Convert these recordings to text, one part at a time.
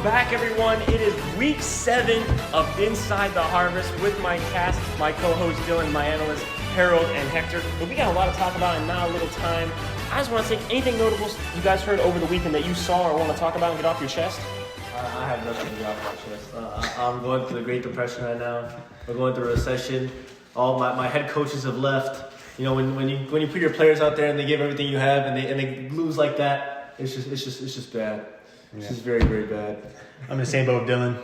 back, everyone. It is week 7 of Inside the Harvest with my cast, my co-host Dylan, my analyst Harold, and Hector. But we got a lot to talk about and not a little time. I just want to say, anything notable you guys heard over the weekend that you saw or want to talk about and get off your chest? I have nothing to get off my chest. I'm going through the Great Depression right now. We're going through a recession. All my head coaches have left. You know, when you put your players out there and they give everything you have and they lose like that, it's just bad. It's just very, very bad. I'm in the same boat with Dylan.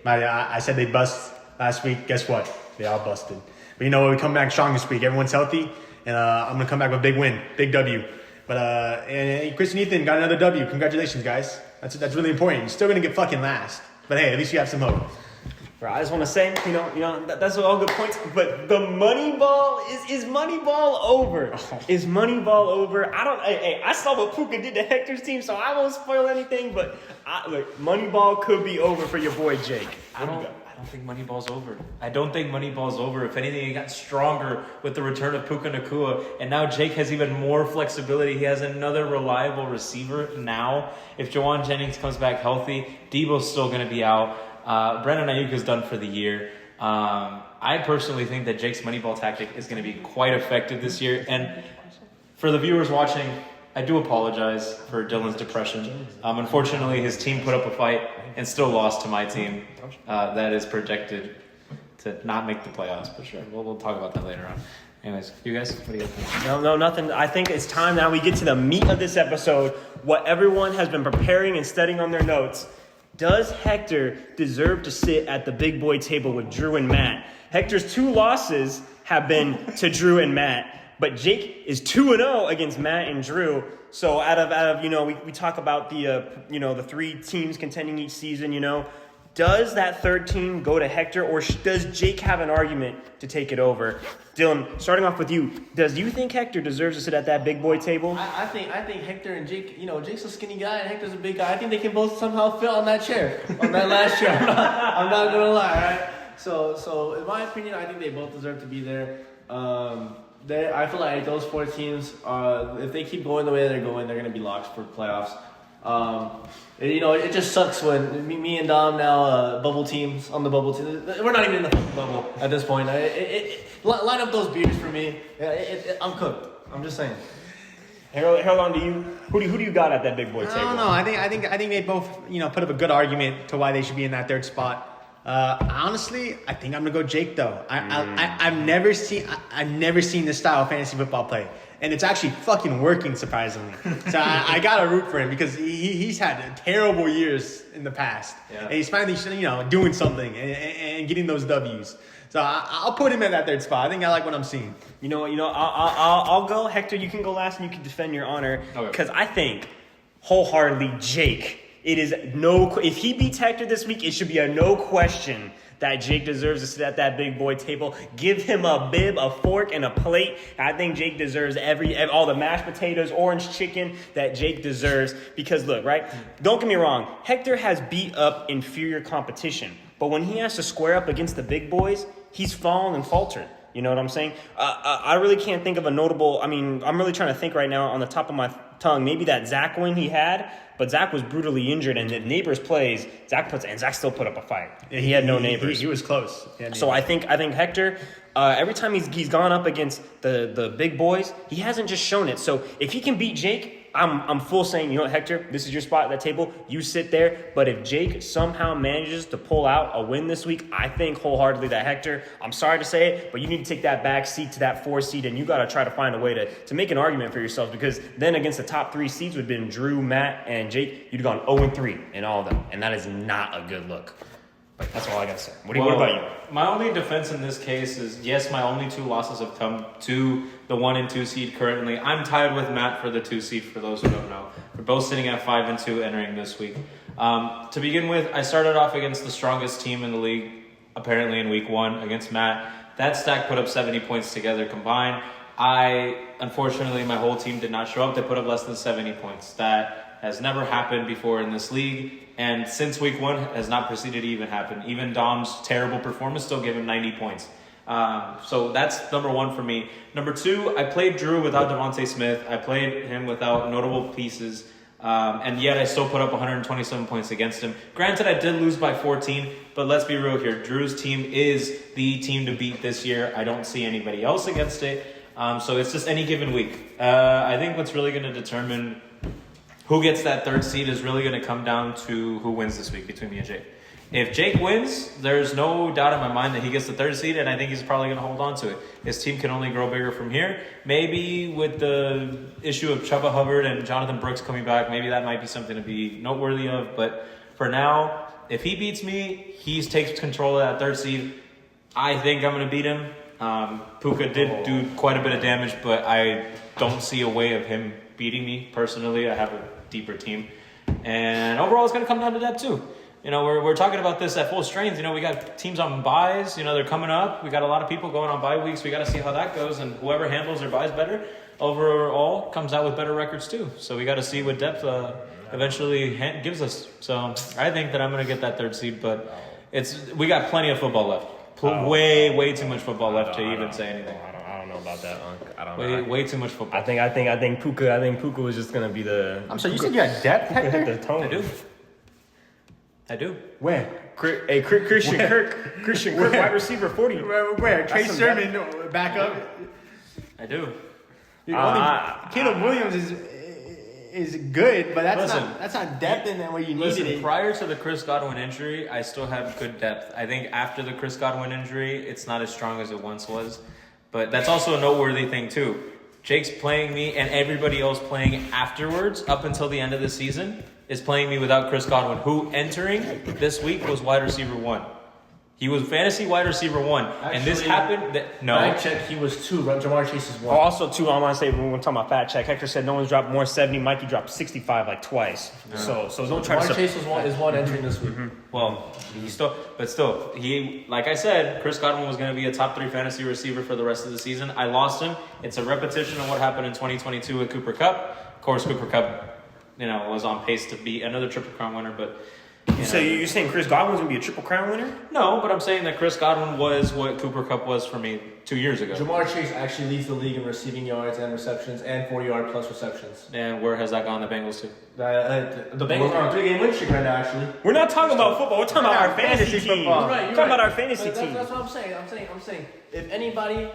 I said they bust last week. Guess what? They all busted. But you know what? We come back strong this week. Everyone's healthy, and I'm gonna come back with a big win, big W. But and Chris and Ethan got another W. Congratulations, guys. That's really important. You're still gonna get fucking last, but hey, at least you have some hope. I just want to say, you know, that's all good points. But the Moneyball is Moneyball over? Is Moneyball over? I saw what Puka did to Hector's team, so I won't spoil anything. But look, Moneyball could be over for your boy Jake. I don't think Moneyball's over. I don't think Moneyball's over. If anything, it got stronger with the return of Puka Nacua, and now Jake has even more flexibility. He has another reliable receiver now. If Jawan Jennings comes back healthy, Debo's still going to be out. Brandon Ayuk is done for the year. I personally think that Jake's Moneyball tactic is going to be quite effective this year. And for the viewers watching, I do apologize for Dylan's depression. Unfortunately, his team put up a fight and still lost to my team. That is projected to not make the playoffs, for sure. We'll talk about that later on. Anyways, you guys, what do you guys think? No, nothing. I think it's time now we get to the meat of this episode, what everyone has been preparing and studying on their notes. Does Hector deserve to sit at the big boy table with Drew and Matt? Hector's 2 losses have been to Drew and Matt, but Jake is 2-0 against Matt and Drew. So out of you know, we talk about the 3 teams contending each season, does that third team go to Hector, or does Jake have an argument to take it over? Dylan, starting off with you, does you think Hector deserves to sit at that big boy table? I think Hector and Jake, Jake's a skinny guy and Hector's a big guy. I think they can both somehow fit on that chair, on that last chair. I'm not gonna lie, right? So in my opinion, I think they both deserve to be there. I feel like those 4 teams, if they keep going the way they're going, they're gonna be locked for playoffs. It just sucks when me and Dom now bubble teams on the bubble team. We're not even in the bubble at this point. Line up those beers for me. I'm cooked. I'm just saying. Harold, on to you. Who do you got at that big boy table? I don't know. I think they both put up a good argument to why they should be in that third spot. Honestly, I think I'm gonna go Jake though. I've never seen this style of fantasy football play, and it's actually fucking working surprisingly. So I gotta root for him because he's had terrible years in the past, and he's finally doing something and getting those W's. So I'll put him at that third spot. I think I like what I'm seeing. I'll go. Hector, you can go last, and you can defend your honor because I think wholeheartedly Jake. It is if he beats Hector this week, it should be a no question that Jake deserves to sit at that big boy table. Give him a bib, a fork, and a plate. I think Jake deserves all the mashed potatoes, orange chicken that Jake deserves. Because look, right? Don't get me wrong. Hector has beat up inferior competition. But when he has to square up against the big boys, he's fallen and faltered. You know what I'm saying? I really can't think of a notable. I'm really trying to think right now on the top of my tongue. Maybe that Zach win he had, but Zach was brutally injured, and the neighbors plays. Zach still put up a fight. He had no neighbors. He was close. So I think Hector. Every time he's gone up against the big boys, he hasn't just shown it. So if he can beat Jake, I'm full saying, Hector, this is your spot at that table. You sit there. But if Jake somehow manages to pull out a win this week, I think wholeheartedly that Hector, I'm sorry to say it, but you need to take that back seat to that 4 seed, and you got to try to find a way to make an argument for yourself, because then against the top 3 seeds would have been Drew, Matt, and Jake, you'd have gone 0-3 in all of them, and that is not a good look. But that's all I got to say. What about you? My only defense in this case is, yes, my only 2 losses have come to the 1 and 2 seed currently. I'm tied with Matt for the 2 seed, for those who don't know. We're both sitting at 5 and 2 entering this week. To begin with, I started off against the strongest team in the league, apparently in week 1, against Matt. That stack put up 70 points together combined. Unfortunately, my whole team did not show up. They put up less than 70 points. That has never happened before in this league. And since week 1 has not proceeded to even happen. Even Dom's terrible performance still gave him 90 points. So that's number 1 for me. Number 2, I played Drew without Devontae Smith. I played him without notable pieces. And yet I still put up 127 points against him. Granted, I did lose by 14, but let's be real here. Drew's team is the team to beat this year. I don't see anybody else against it. So it's just any given week. I think what's really going to determine who gets that third seed is really going to come down to who wins this week between me and Jake. If Jake wins, there's no doubt in my mind that he gets the third seed, and I think he's probably going to hold on to it. His team can only grow bigger from here. Maybe with the issue of Chuba Hubbard and Jonathan Brooks coming back, maybe that might be something to be noteworthy of. But for now, if he beats me, he takes control of that third seed. I think I'm going to beat him. Puka did do quite a bit of damage, but I don't see a way of him beating me personally. I have a deeper team. And overall, it's going to come down to that too. You know, we're talking about this at full strains. You know, we got teams on buys. You know, they're coming up. We got a lot of people going on bye weeks. We got to see how that goes. And whoever handles their buys better overall comes out with better records too. So we got to see what depth eventually gives us. So I think that I'm going to get that third seed. But we got plenty of football left. Way too much football left to even say anything. I don't know about that, Unc. I don't know. Way too much football. I think Puka was just gonna be the. I'm sorry, you said you had depth, Hector? The tone. I do. Where? Christian Kirk, wide receiver 40. Where? Trey Sermon, back up. I do. Dude, Caleb Williams is good, but that's not depth in that way you needed it. Prior to the Chris Godwin injury, I still have good depth. I think after the Chris Godwin injury, it's not as strong as it once was. But that's also a noteworthy thing too. Jake's playing me, and everybody else playing afterwards, up until the end of the season, is playing me without Chris Godwin, who entering this week was wide receiver 1. He was fantasy wide receiver 1. Actually, and this happened. I checked, he was 2. Jamar Chase is 1. Also, too, I want to say, when we're talking about fat check, Hector said no one's dropped more 70. Mikey dropped 65 like twice. Yeah. So don't try to. Jamar Chase is one entering this week. Well, he, like I said, Chris Godwin was going to be a top 3 fantasy receiver for the rest of the season. I lost him. It's a repetition of what happened in 2022 with Cooper Kupp. Of course, Cooper Kupp, was on pace to be another Triple Crown winner, but. So you're saying Chris Godwin's going to be a Triple Crown winner? No, but I'm saying that Chris Godwin was what Cooper Kupp was for me 2 years ago. Jamar Chase actually leads the league in receiving yards and receptions and 4-yard plus receptions. And where has that gone the Bengals to? The Bengals are on a 3-game win streak right now, actually. We're not talking about football. We're talking about our fantasy team. You're We're talking about our fantasy team. That's what I'm saying. I'm saying if anybody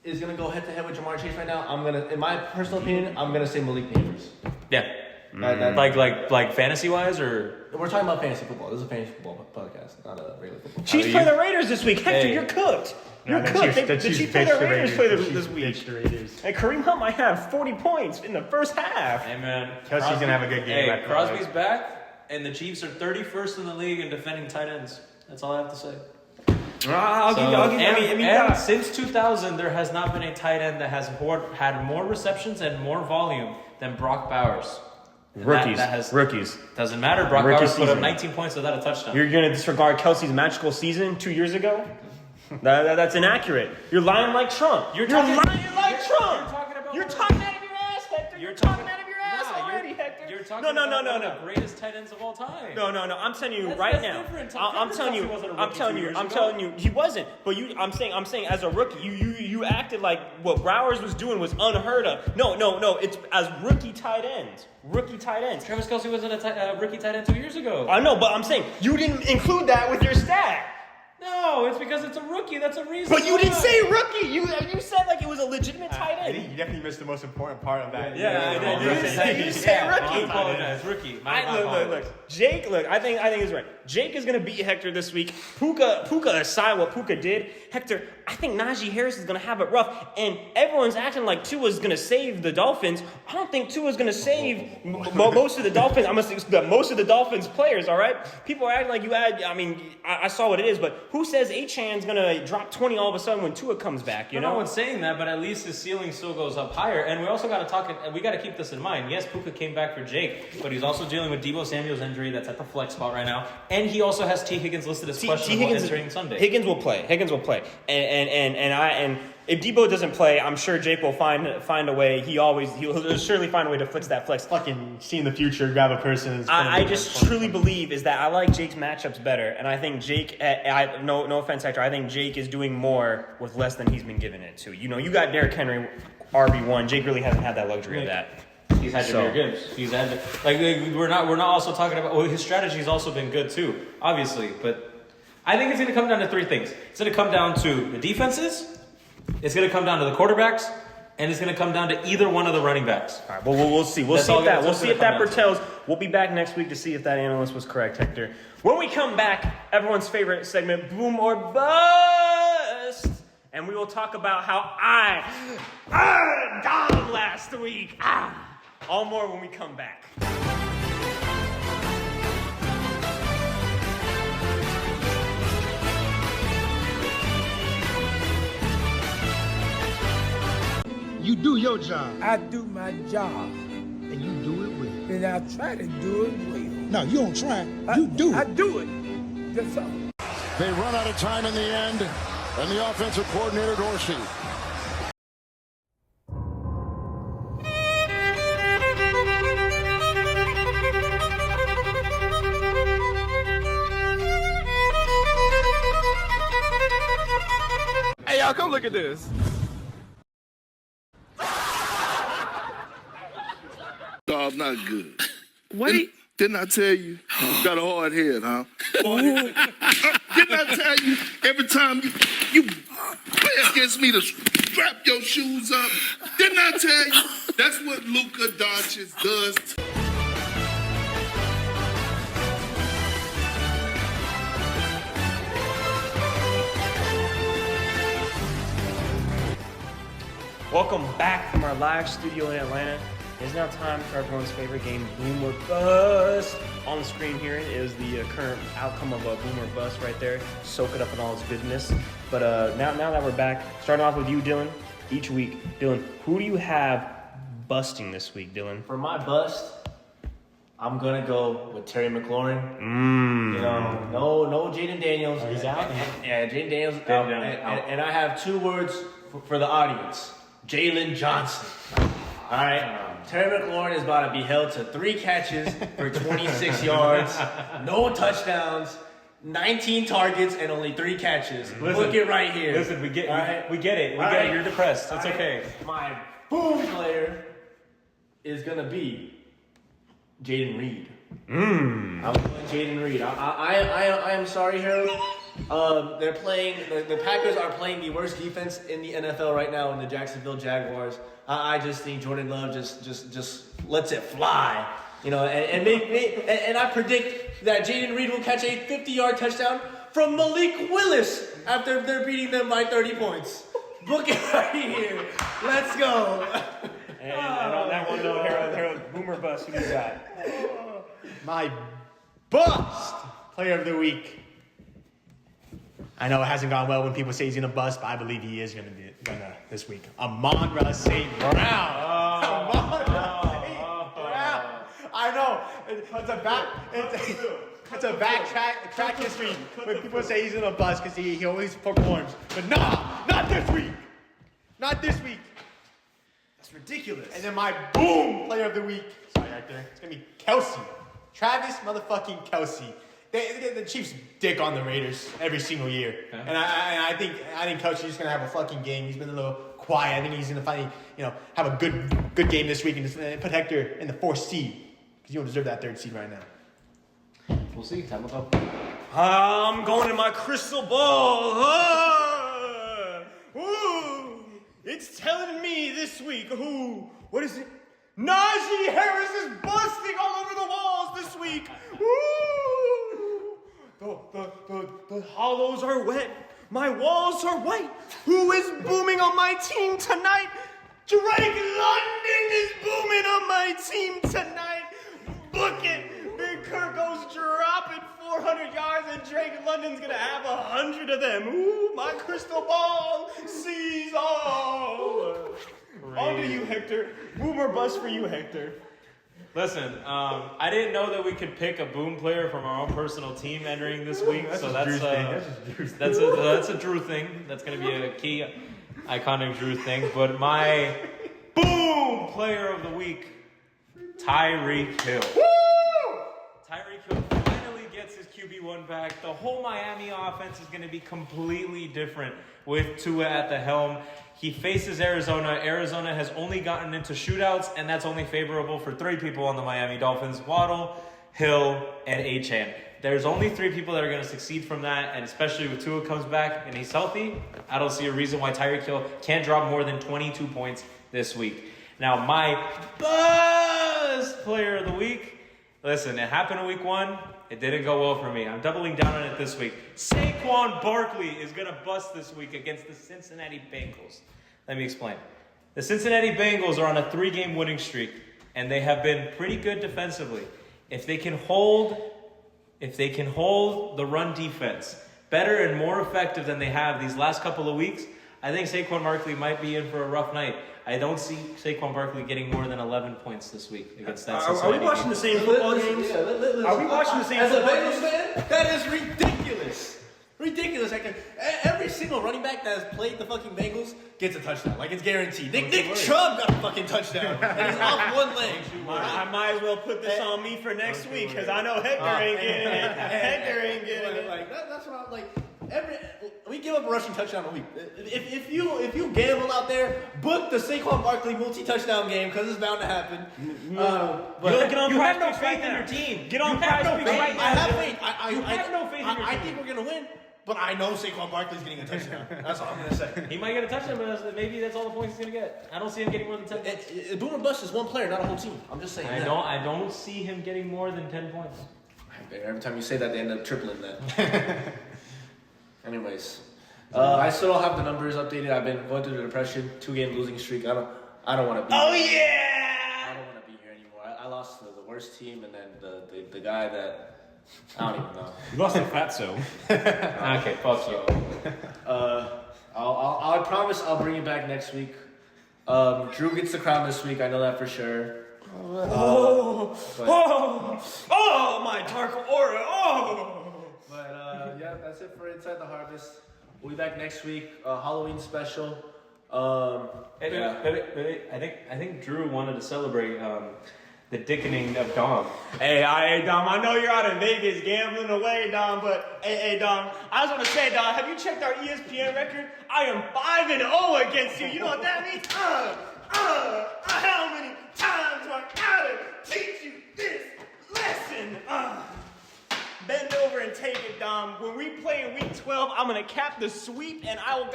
is going to go head-to-head with Jamar Chase right now, in my personal opinion, I'm going to say Malik Neighbors. Yeah. Like fantasy-wise, or? We're talking about fantasy football. This is a fantasy football podcast, not a regular football. Chiefs play the Raiders this week. Hector, you're cooked. You're cooked. The Chiefs play the Raiders this week. And Kareem Hunt might have 40 points in the first half. Hey, man. Kelsey's going to have a good game. Hey, Crosby's back, and the Chiefs are 31st in the league in defending tight ends. That's all I have to say. I'll give you. Since 2000, there has not been a tight end that has had more receptions and more volume than Brock Bowers. Rookies. Doesn't matter. Brock Bowers put up 19 points without a touchdown. You're going to disregard Kelsey's magical season 2 years ago? That's inaccurate. You're lying like Trump. You're lying like Trump. You're talking out of your ass, Hector. You're talking out of your ass already, Hector. You're talking about one of the greatest tight ends of all time. No. I'm telling you right now. I'm telling you, he wasn't. But I'm saying, as a rookie, you acted like what Browers was doing was unheard of. No. It's as rookie tight ends. Travis Kelce wasn't a rookie tight end 2 years ago. I know, but I'm saying you didn't include that with your stat. No, it's because it's a rookie. That's a reason. But you didn't say rookie. You said like it was a legitimate tight end. You definitely missed the most important part of that. Yeah, I did. You said rookie. I apologize. Rookie. Look. Jake, I think he's right. Jake is gonna beat Hector this week. Puka aside what Puka did, Hector, I think Najee Harris is gonna have it rough. And everyone's acting like Tua's gonna save the Dolphins. I don't think Tua's gonna save most of the Dolphins. I'm gonna say most of the Dolphins players. All right. People are acting like you had. I mean, I saw what it is, but who says Achan's gonna drop 20 all of a sudden when Tua comes back? You know, no one's saying that, but at least his ceiling still goes up higher. And we also got to talk. We got to keep this in mind. Yes, Puka came back for Jake, but he's also dealing with Deebo Samuel's injury that's at the flex spot right now, and he also has T. Higgins listed as questionable entering Sunday. Higgins will play, and if Deebo doesn't play, I'm sure Jake will find a way. He'll surely find a way to fix that flex. Fucking see in the future, grab a person. I just truly believe is that I like Jake's matchups better, and I think Jake. No offense, Hector. I think Jake is doing more with less than he's been given it to. You got Derrick Henry, RB1. Jake really hasn't had that luxury of that. He's had Jahmyr Gibbs. He's had we're not also talking about. Well, his strategy's also been good too, obviously. But I think it's going to come down to three things. It's going to come down to the defenses. It's going to come down to the quarterbacks, and it's going to come down to either one of the running backs. All right, well, we'll see. We'll see if that pertains. We'll be back next week to see if that analyst was correct, Hector. When we come back, everyone's favorite segment, Boom or Bust. And we will talk about how I got him last week. All more when we come back. You do your job. I do my job, And you do it well. and I try to do it well. No, you don't try. You do I it. do it. That's all. They run out of time in the end, and the offensive coordinator, Dorsey. Hey, y'all, come look at this. Dog, not good. Wait. Didn't I tell you? Got a hard head, huh? Didn't I tell you? Every time you play against me to strap your shoes up. Didn't I tell you? That's what Luka Doncic does. Welcome back from our live studio in Atlanta. It's now time for everyone's favorite game, Boom or Bust. On the screen here is the current outcome of a Boom or Bust right there. Soak it up in all its goodness. But now that we're back, starting off with you, Dylan. Each week, Dylan, who do you have busting this week, Dylan? For my bust, I'm gonna go with Terry McLaurin. You know, no Jaden Daniels. He's out? Yeah, Jaden Daniels out. And I have two words for the audience: Jalen Johnson. All right. Terry McLaurin is about to be held to 3 catches for 26 yards, no touchdowns, 19 targets, and only 3 catches. Look it right here. Listen, we get it. All We get it. You're depressed. It's okay. My boom player is gonna be Jaden Reed. I'm going Jaden Reed. I am sorry, Harold. They're playing. The Packers are playing the worst defense in the NFL right now in the Jacksonville Jaguars. I just think Jordan Love just lets it fly, you know. And I predict that Jaden Reed will catch a 50-yard touchdown from Malik Willis after they're beating them by 30 points. Book it right here. Let's go. And on that one note, Harold, Boom or Bust, who do you got? My bust player of the week. I know it hasn't gone well when people say he's gonna bust, but I believe he is gonna this week. Amon-Ra St. Brown. Amon-Ra St. Brown. I know it's a bad track history when people say he's gonna bust because he always performs, but not this week. Not this week. That's ridiculous. And then my boom player of the week. Sorry, Hector. It's gonna be Kelsey. Travis motherfucking Kelsey. The Chiefs dick on the Raiders every single year, and I think Kelsey's just gonna have a fucking game. He's been a little quiet. I think he's gonna finally, have a good game this week and just put Hector in the 4th seed because you don't deserve that 3rd seed right now. We'll see. Time will tell. I'm going in my crystal ball. Ooh, it's telling me this week. What is it? Najee Harris is busting all over the walls this week. The hollows are wet. My walls are white. Who is booming on my team tonight? Drake London is booming on my team tonight. Book it. Big Kirk goes dropping 400 yards and Drake London's going to have 100 of them. Ooh, my crystal ball sees all. On to you, Hector. Boom or bust for you, Hector. Listen, I didn't know that we could pick a boom player from our own personal team entering this week, so that's a Drew thing. That's going to be a key, iconic Drew thing. But my boom player of the week, Tyreek Hill. Tyreek Hill finally gets his QB1 back. The whole Miami offense is going to be completely different with Tua at the helm. He faces Arizona. Arizona has only gotten into shootouts, and that's only favorable for 3 people on the Miami Dolphins: Waddle, Hill, and Achane. There's only 3 people that are going to succeed from that, and especially with Tua comes back and he's healthy, I don't see a reason why Tyreek Hill can't drop more than 22 points this week. Now, my buzz player of the week. Listen, it happened in week 1. It didn't go well for me. I'm doubling down on it this week. Saquon Barkley is going to bust this week against the Cincinnati Bengals. Let me explain. The Cincinnati Bengals are on a 3-game winning streak, and they have been pretty good defensively. If they can hold the run defense better and more effective than they have these last couple of weeks, I think Saquon Barkley might be in for a rough night. I don't see Saquon Barkley getting more than 11 points this week against that Cincinnati. Are we watching the same football games? Are we watching the same football games? As a Bengals fan, that is ridiculous. Ridiculous. Every single running back that has played the fucking Bengals gets a touchdown. Like, it's guaranteed. Nick Chubb got a fucking touchdown. And he's off one leg. I might as well put this on me for next week because I know Hector ain't getting it. Hector ain't getting it. Like, that's what I'm like. We give up a rushing touchdown a week. If you gamble out there, book the Saquon Barkley multi-touchdown game because it's bound to happen. But You have no faith in your team. Get on You have no PrizePicks faith. right now. I have faith. You have no faith in your I team. think we're gonna win, but I know Saquon Barkley's getting a touchdown. That's all I'm gonna say. He might get a touchdown, but maybe that's all the points he's going to get. I don't see him getting more than 10 points. Boom or bust is one player, not a whole team. I'm just saying. I don't see him getting more than 10 points. Every time you say that, they end up tripling that. Anyways, I still don't have the numbers updated. I've been going through the depression, 2-game losing streak. I don't want to be. Oh here. yeah! I don't want to be here anymore. I lost to the worst team, and then the guy that I don't even know. You lost to Fatso. Okay, fuck you. I promise I'll bring it back next week. Drew gets the crown this week. I know that for sure. My dark aura! But yeah, that's it for Inside the Harvest. We'll be back next week. Halloween special. Wait. I think Drew wanted to celebrate the dickening of Dom. Hey, Dom, I know you're out in Vegas gambling away, Dom, but hey, Dom, I just want to say, Dom, have you checked our ESPN record? I am 5-0 against you. You know what that means? How many times do I gotta teach you this lesson? Bend over and take it, Dom. When we play in week 12, I'm gonna cap the sweep and I'll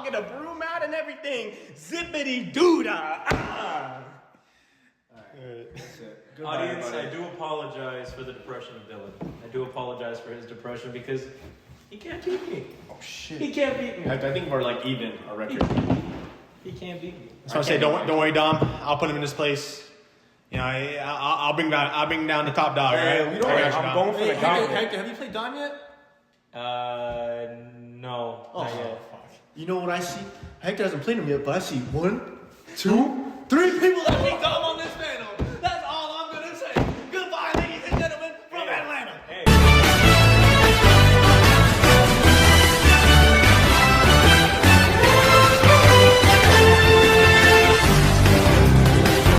get a broom out and everything. Zippity doo-dah. Alright, that's it. Goodbye, Audience, everybody. I do apologize for the depression of Dylan. I do apologize for his depression because he can't beat me. Oh shit. He can't beat me. I think we're like even a record. He can't beat me. So I say, don't worry, Dom. I'll put him in his place. You know, I'll bring down the top dog. Hey, Right? you know I what? got you, I'm Dom. going for the gauntlet. Hector, have you played Dom yet? No. Not yet. You know what I see? Hector hasn't played him yet, but I see 1, 2,